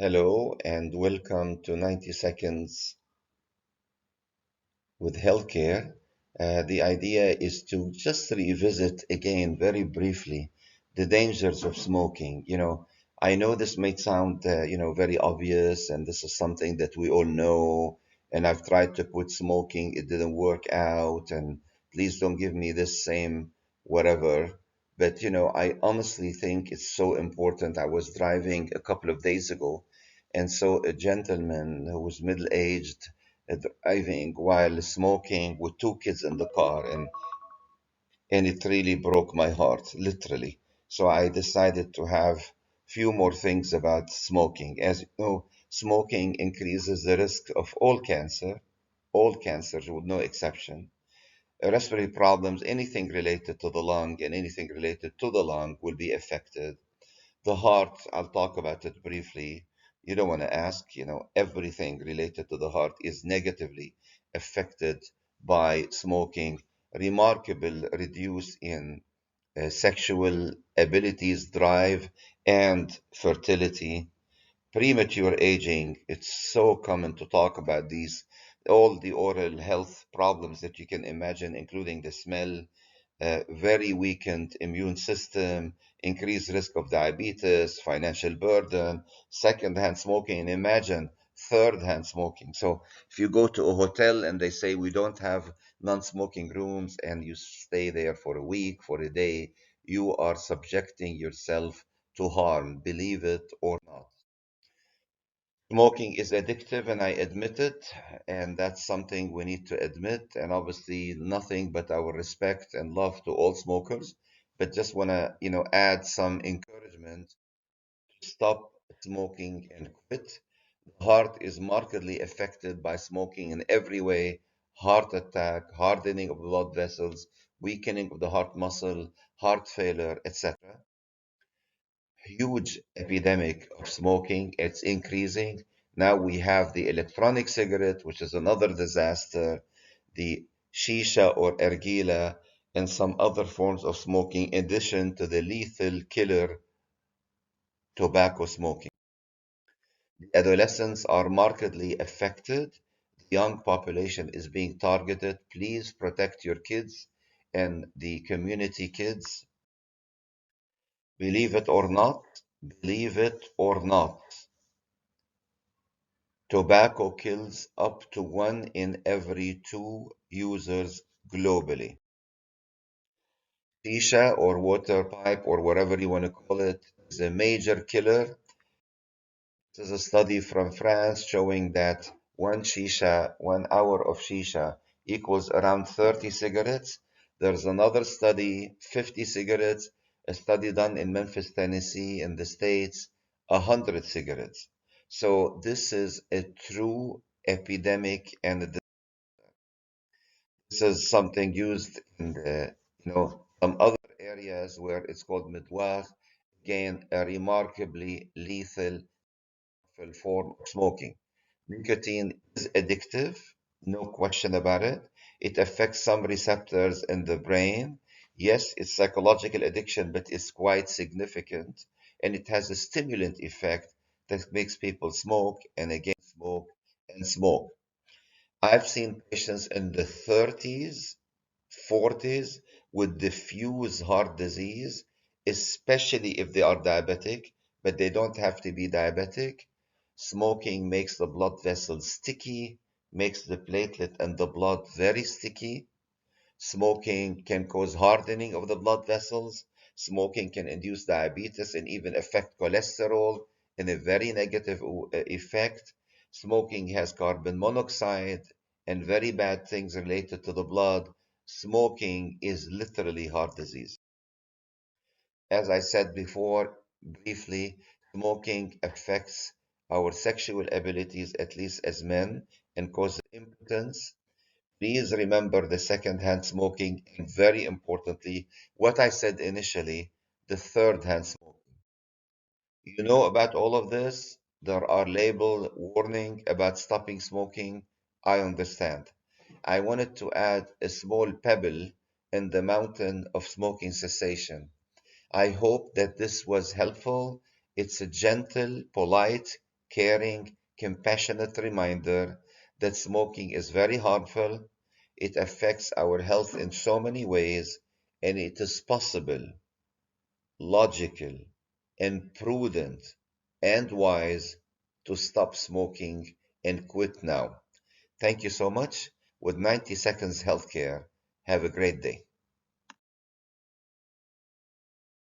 Hello and welcome to 90 Seconds with Healthcare. The idea is to just revisit again very briefly the dangers of smoking. I know this may sound, very obvious, and this is something that we all know. And I've tried to quit smoking, it didn't work out, and please don't give me this same whatever. But, I honestly think it's so important. I was driving a couple of days ago and saw a gentleman who was middle-aged driving while smoking with two kids in the car, and it really broke my heart, literally. So I decided to have few more things about smoking. As you know, smoking increases the risk of all cancers with no exception. Respiratory problems, anything related to the lung and anything related to the lung will be affected. The heart, I'll talk about it briefly. You don't want to ask, everything related to the heart is negatively affected by smoking. Remarkable reduce in sexual abilities, drive, and fertility. Premature aging, it's so common to talk about these, all the oral health problems that you can imagine, including the smell, very weakened immune system, increased risk of diabetes, financial burden, second-hand smoking, and imagine third-hand smoking. So if you go to a hotel and they say we don't have non-smoking rooms and you stay there for a week, for a day, you are subjecting yourself to harm, believe it or not. Smoking is addictive, and I admit it, and that's something we need to admit. And obviously, nothing but our respect and love to all smokers. But just want to, add some encouragement to stop smoking and quit. The heart is markedly affected by smoking in every way: heart attack, hardening of blood vessels, weakening of the heart muscle, heart failure, etc. Huge epidemic of smoking. It's increasing. Now we have the electronic cigarette, which is another disaster, the Shisha or Ergila, and some other forms of smoking, in addition to the lethal killer tobacco smoking. The adolescents are markedly affected. The young population is being targeted. Please protect your kids and the community kids. Believe it or not, believe it or not, tobacco kills up to 1 in every 2 users globally. Shisha or water pipe or whatever you want to call it is a major killer. This is a study from France showing that 1 hour of shisha equals around 30 cigarettes. There's another study, 50 cigarettes, a study done in Memphis, Tennessee, in the States, 100 cigarettes. So this is a true epidemic, and this is something used in some other areas where it's called midwah. Again, a remarkably lethal form of smoking. Nicotine is addictive, no question about it. It affects some receptors in the brain. Yes, it's psychological addiction, but it's quite significant. And it has a stimulant effect that makes people smoke and again smoke and smoke. I've seen patients in the 30s, 40s with diffuse heart disease, especially if they are diabetic, but they don't have to be diabetic. Smoking makes the blood vessels sticky, makes the platelet and the blood very sticky. Smoking can cause hardening of the blood vessels. Smoking can induce diabetes and even affect cholesterol in a very negative effect. Smoking has carbon monoxide and very bad things related to the blood. Smoking is literally heart disease. As I said before, briefly, smoking affects our sexual abilities, at least as men, and causes impotence. Please remember the second-hand smoking, and very importantly, what I said initially, the third-hand smoking. You know about all of this. There are label warning about stopping smoking. I understand. I wanted to add a small pebble in the mountain of smoking cessation. I hope that this was helpful. It's a gentle, polite, caring, compassionate reminder that smoking is very harmful. It affects our health in so many ways, and it is possible, logical, and prudent and wise to stop smoking and quit now. Thank you so much. With 90 Seconds Healthcare, have a great day.